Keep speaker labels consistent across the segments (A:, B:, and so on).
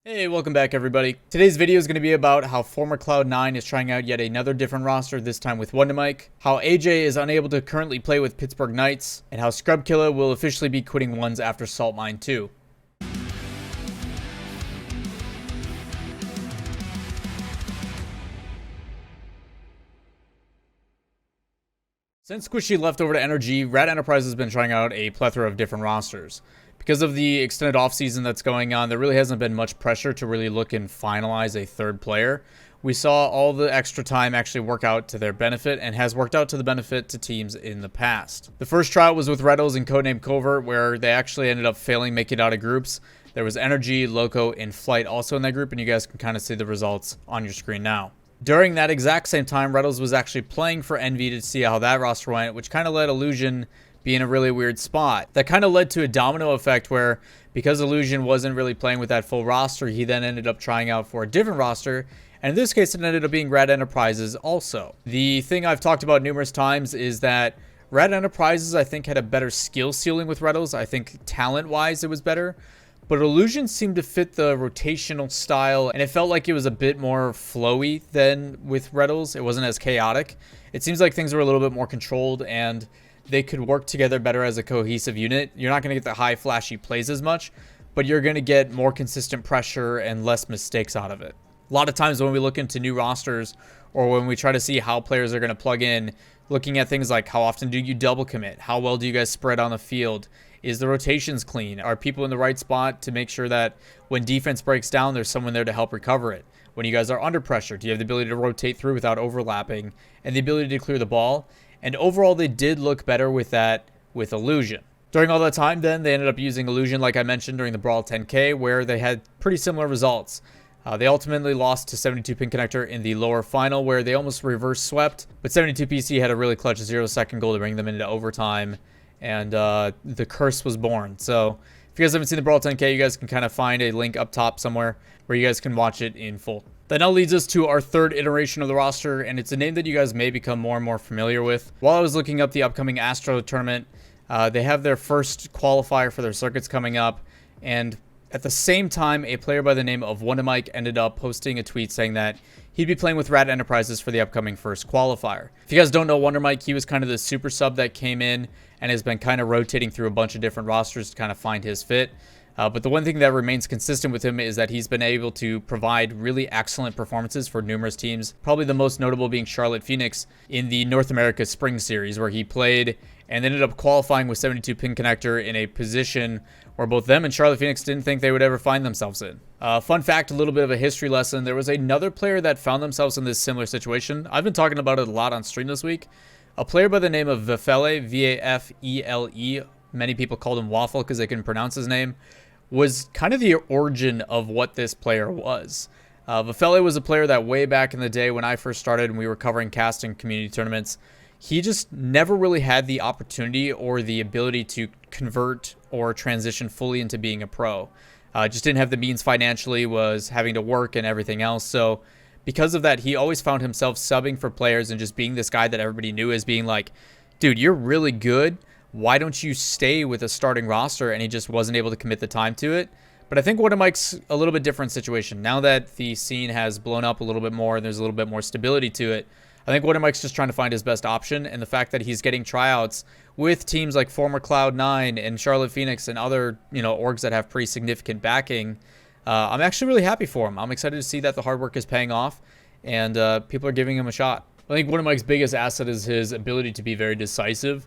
A: Hey, welcome back everybody. Today's video is going to be about how former Cloud9 is trying out yet another different roster, this time with Wondamike, how AyyJayy is unable to currently play with Pittsburgh Knights, and how Scrubkilla will officially be quitting ones after Salt Mine 2. Since Squishy left over to NRG, Rad Enterprise has been trying out a plethora of different rosters. Because of the extended offseason that's going on, there really hasn't been much pressure to really look and finalize a third player. We saw all the extra time actually work out to their benefit and has worked out to the benefit to teams in the past. The first tryout was with Reddles and Codename Covert, where they actually ended up failing making it out of groups. There was Energy, Loco, and Flight also in that group, and you guys can kind of see the results on your screen now. During that exact same time, Reddles was actually playing for Envy to see how that roster went, which kind of let Illusion be in a really weird spot. That kind of led to a domino effect where, because Illusion wasn't really playing with that full roster, he then ended up trying out for a different roster, and in this case it ended up being Rad Enterprises also. The thing I've talked about numerous times is that Rad Enterprises, I think, had a better skill ceiling with Reddles. I think talent-wise it was better. But Illusion seemed to fit the rotational style, and it felt like it was a bit more flowy than with Reddles. It wasn't as chaotic. It seems like things were a little bit more controlled, and they could work together better as a cohesive unit. You're not going to get the high flashy plays as much, but you're going to get more consistent pressure and less mistakes out of it. A lot of times when we look into new rosters, or when we try to see how players are going to plug in, looking at things like how often do you double commit? How well do you guys spread on the field? Is the rotations clean? Are people in the right spot to make sure that when defense breaks down, there's someone there to help recover it? When you guys are under pressure, do you have the ability to rotate through without overlapping and the ability to clear the ball? And overall, they did look better with that with Illusion. During all that time, then, they ended up using Illusion, like I mentioned, during the Brawl 10K, where they had pretty similar results. They ultimately lost to 72 Pin Connector in the lower final, where they almost reverse swept, but 72 PC had a really clutch 0-second goal to bring them into overtime, and the curse was born. So if you guys haven't seen the Brawl 10K, you guys can kind of find a link up top somewhere where you guys can watch it in full. That now leads us to our third iteration of the roster, and it's a name that you guys may become more and more familiar with. While I was looking up the upcoming Astro tournament, they have their first qualifier for their circuits coming up, and at the same time, a player by the name of Wondamike ended up posting a tweet saying that he'd be playing with Rad Enterprises for the upcoming first qualifier. If you guys don't know Wondamike, he was kind of the super sub that came in and has been kind of rotating through a bunch of different rosters to kind of find his fit. But the one thing that remains consistent with him is that he's been able to provide really excellent performances for numerous teams, probably the most notable being Charlotte Phoenix in the North America Spring Series, where he played and ended up qualifying with 72 Pin Connector in a position where both them and Charlotte Phoenix didn't think they would ever find themselves in. Fun fact, a little bit of a history lesson. There was another player that found themselves in this similar situation. I've been talking about it a lot on stream this week. A player by the name of Vafele, V-A-F-E-L-E, many people called him Waffle because they couldn't pronounce his name, was kind of the origin of what this player was. Vafele was a player that way back in the day when I first started and we were covering casting community tournaments, he just never really had the opportunity or the ability to convert or transition fully into being a pro. Just didn't have the means financially, was having to work and everything else. So because of that, he always found himself subbing for players and just being this guy that everybody knew as being like, dude, you're really good. Why don't you stay with a starting roster? And he just wasn't able to commit the time to it. But I think Wondamike's a little bit different situation. Now that the scene has blown up a little bit more and there's a little bit more stability to it, I think Wondamike's just trying to find his best option, and the fact that he's getting tryouts with teams like former Cloud9 and Charlotte Phoenix and other, orgs that have pretty significant backing, I'm actually really happy for him. I'm excited to see that the hard work is paying off, and people are giving him a shot. I think Wondamike's biggest asset is his ability to be very decisive,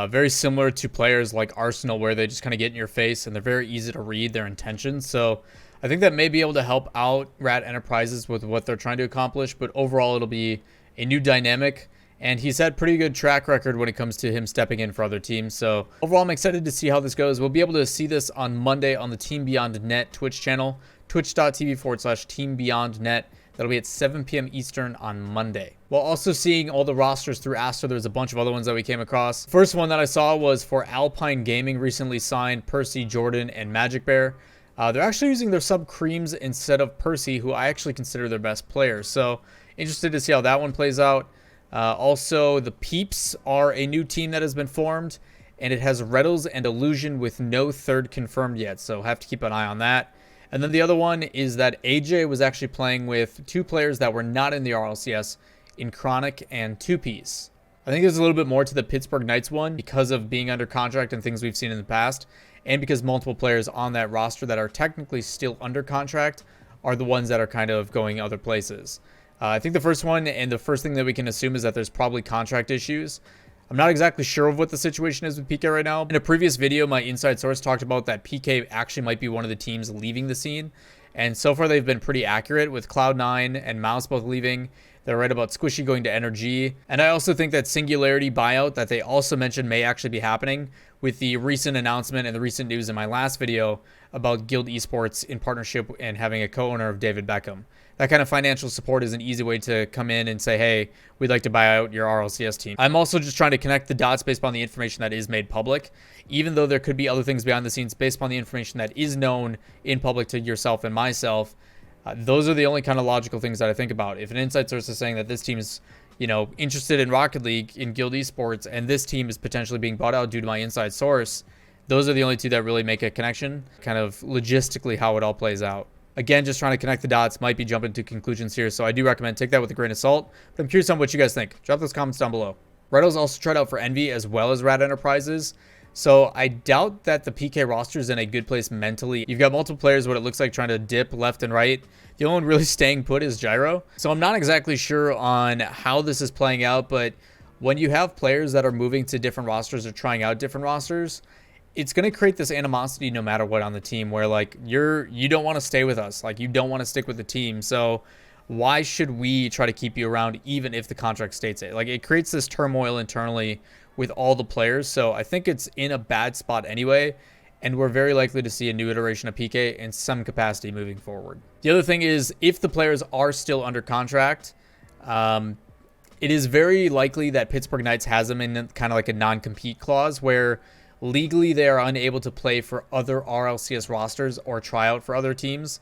A: very similar to players like Arsenal, where they just kind of get in your face and they're very easy to read their intentions. So I think that may be able to help out Rad Enterprises with what they're trying to accomplish, but overall it'll be a new dynamic, and he's had pretty good track record when it comes to him stepping in for other teams. So overall, I'm excited to see how this goes. We'll be able to see this on Monday on the Team Beyond Net Twitch channel, twitch.tv/TeamBeyondNet. That'll be at 7 p.m. Eastern on Monday. While also seeing all the rosters through Astro, there's a bunch of other ones that we came across. First one that I saw was for Alpine Gaming, recently signed Percy, Jordan, and Magic Bear. They're actually using their sub Creams instead of Percy, who I actually consider their best player. So interested to see how that one plays out. Also, the Peeps are a new team that has been formed, and it has Reddles and Illusion with no third confirmed yet, so have to keep an eye on that. And then the other one is that AyyJayy was actually playing with two players that were not in the RLCS in Chronic and Two Piece. I think there's a little bit more to the Pittsburgh Knights one because of being under contract and things we've seen in the past, and because multiple players on that roster that are technically still under contract are the ones that are kind of going other places. I think the first one and the first thing that we can assume is that there's probably contract issues. I'm not exactly sure of what the situation is with PK right now. In a previous video, my inside source talked about that PK actually might be one of the teams leaving the scene. And so far, they've been pretty accurate with Cloud9 and Mouse both leaving. They're right about Squishy going to Energy. And I also think that Singularity buyout that they also mentioned may actually be happening with the recent announcement and the recent news in my last video about Guild Esports in partnership and having a co-owner of David Beckham. That kind of financial support is an easy way to come in and say, hey, we'd like to buy out your RLCS team. I'm also just trying to connect the dots based upon the information that is made public, even though there could be other things behind the scenes based upon the information that is known in public to yourself and myself. Those are the only kind of logical things that I think about. If an inside source is saying that this team is, interested in Rocket League, in Guild Esports, and this team is potentially being bought out due to my inside source, those are the only two that really make a connection, kind of logistically how it all plays out. Again, just trying to connect the dots, might be jumping to conclusions here, so I do recommend take that with a grain of salt. But I'm curious on what you guys think. Drop those comments down below. Rido's also tried out for Envy as well as Rad Enterprises, so I doubt that the PK roster is in a good place mentally. You've got multiple players, what it looks like, trying to dip left and right. The only one really staying put is Gyro. So I'm not exactly sure on how this is playing out, but when you have players that are moving to different rosters or trying out different rosters, it's going to create this animosity no matter what on the team where like you don't want to stay with us. Like you don't want to stick with the team. So why should we try to keep you around even if the contract states it? Like it creates this turmoil internally with all the players. So I think it's in a bad spot anyway. And we're very likely to see a new iteration of PK in some capacity moving forward. The other thing is if the players are still under contract, it is very likely that Pittsburgh Knights has them in kind of like a non-compete clause where legally they are unable to play for other RLCS rosters or try out for other teams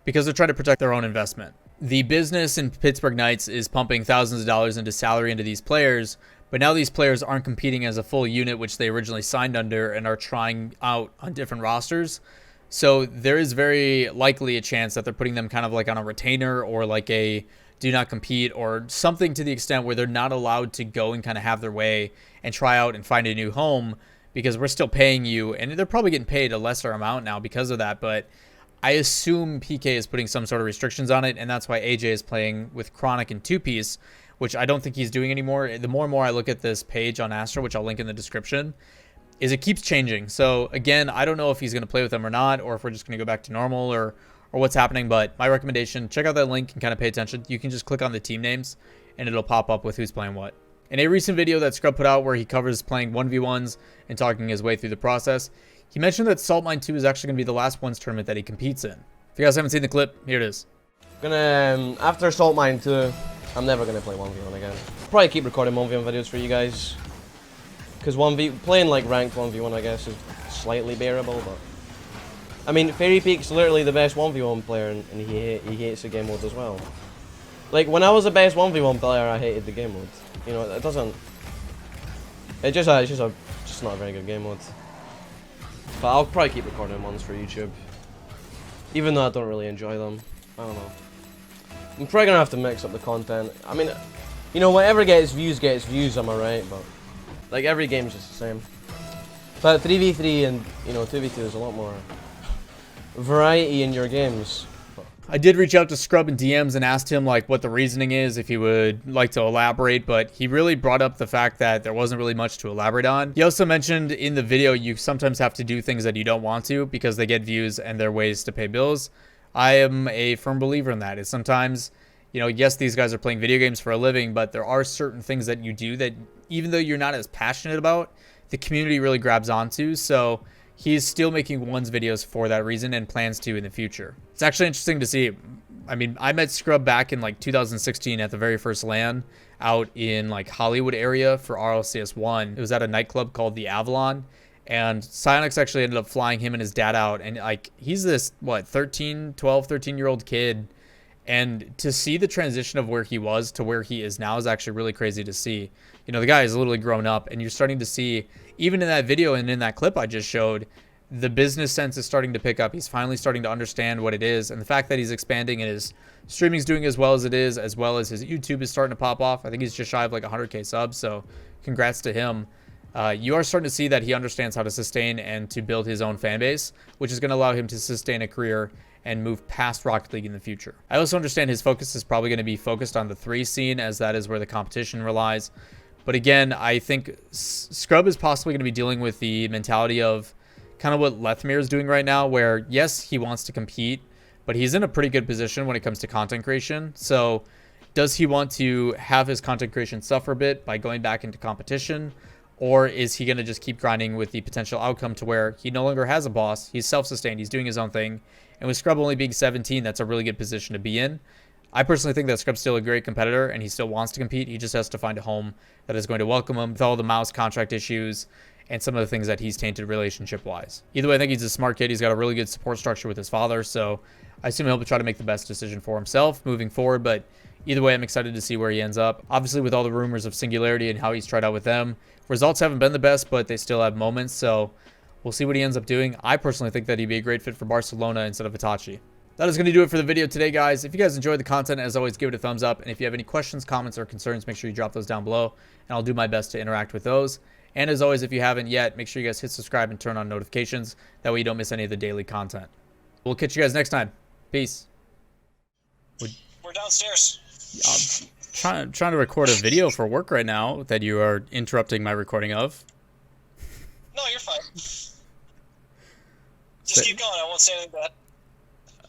A: because they're trying to protect their own investment. The business in Pittsburgh Knights is pumping thousands of dollars into salary into these players, but now these players aren't competing as a full unit, which they originally signed under, and are trying out on different rosters. So there is very likely a chance that they're putting them kind of like on a retainer or like a do not compete or something to the extent where they're not allowed to go and kind of have their way and try out and find a new home because we're still paying you. And they're probably getting paid a lesser amount now because of that. But I assume PK is putting some sort of restrictions on it, and that's why AyyJayy is playing with Chronic and Two Piece, which I don't think he's doing anymore. The more and more I look at this page on Astro, which I'll link in the description, is it keeps changing. So again, I don't know if he's going to play with them or not, or if we're just going to go back to normal or what's happening. But my recommendation, check out that link and kind of pay attention. You can just click on the team names and it'll pop up with who's playing what. In a recent video that Scrub put out where he covers playing 1v1s and talking his way through the process, he mentioned that Salt Mine 2 is actually going to be the last ones tournament that he competes in. If you guys haven't seen the clip, here it is.
B: After Salt Mine 2, I'm never going to play 1v1 again. Probably keep recording 1v1 videos for you guys. Because playing like ranked 1v1 I guess is slightly bearable, but I mean Fairy Peak's literally the best 1v1 player and he hates the game mode as well. Like when I was the best 1v1 player I hated the game mode. You know, it doesn't, it's just not a very good game mode. But I'll probably keep recording ones for YouTube. Even though I don't really enjoy them. I don't know. I'm probably gonna have to mix up the content. I mean, you know, whatever gets views, am I right? But like every game's just the same. But 3v3 and 2v2 is a lot more variety in your games.
A: I did reach out to Scrub in DMs and asked him like what the reasoning is, if he would like to elaborate, but he really brought up the fact that there wasn't really much to elaborate on. He also mentioned in the video you sometimes have to do things that you don't want to because they get views and they're ways to pay bills. I am a firm believer in that. It's sometimes, yes, these guys are playing video games for a living, but there are certain things that you do that even though you're not as passionate about, the community really grabs onto. So he's still making ones videos for that reason and plans to in the future. It's actually interesting to see. I mean, I met Scrub back in like 2016 at the very first LAN out in like Hollywood area for RLCS 1. It was at a nightclub called the Avalon. And Psyonix actually ended up flying him and his dad out. And like, he's this, 12, 13-year-old kid. And to see the transition of where he was to where he is now is actually really crazy to see. The guy is literally grown up, and you're starting to see, even in that video and in that clip I just showed, the business sense is starting to pick up. He's finally starting to understand what it is. And the fact that he's expanding and his streaming's doing as well as it is, as well as his YouTube is starting to pop off. I think he's just shy of like 100K subs. So congrats to him. You are starting to see that he understands how to sustain and to build his own fan base, which is going to allow him to sustain a career and move past Rocket League in the future. I also understand his focus is probably going to be focused on the 3 scene, as that is where the competition relies. But again, I think Scrub is possibly going to be dealing with the mentality of kind of what Lethmir is doing right now, where yes, he wants to compete, but he's in a pretty good position when it comes to content creation. So does he want to have his content creation suffer a bit by going back into competition? Or is he going to just keep grinding with the potential outcome to where he no longer has a boss, he's self-sustained, he's doing his own thing. And with Scrub only being 17, that's a really good position to be in. I personally think that Scrub's still a great competitor and he still wants to compete. He just has to find a home that is going to welcome him with all the mouse contract issues and some of the things that he's tainted relationship-wise. Either way, I think he's a smart kid. He's got a really good support structure with his father, so I assume he'll try to make the best decision for himself moving forward, but either way, I'm excited to see where he ends up. Obviously, with all the rumors of Singularity and how he's tried out with them, results haven't been the best, but they still have moments, so we'll see what he ends up doing. I personally think that he'd be a great fit for Barcelona instead of Itachi. That is going to do it for the video today, guys. If you guys enjoyed the content, as always, give it a thumbs up. And if you have any questions, comments, or concerns, make sure you drop those down below, and I'll do my best to interact with those. And as always, if you haven't yet, make sure you guys hit subscribe and turn on notifications. That way you don't miss any of the daily content. We'll catch you guys next time. Peace.
C: We're downstairs.
A: I'm trying to record a video for work right now that you are interrupting my recording of.
C: No, you're fine. Just keep going. I won't say anything bad.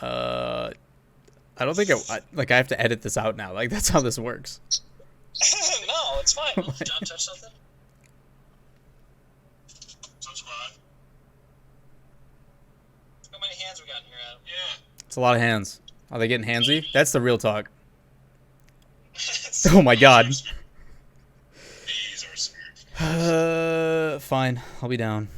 A: I don't think I have to edit this out now. Like, that's how this works.
C: No, it's fine. Did John touch something? Touch mine. Look how many hands we got in here, Adam. Yeah.
A: It's a lot of hands. Are they getting handsy? That's the real talk. Oh my god.
C: These are smart.
A: Fine. I'll be down.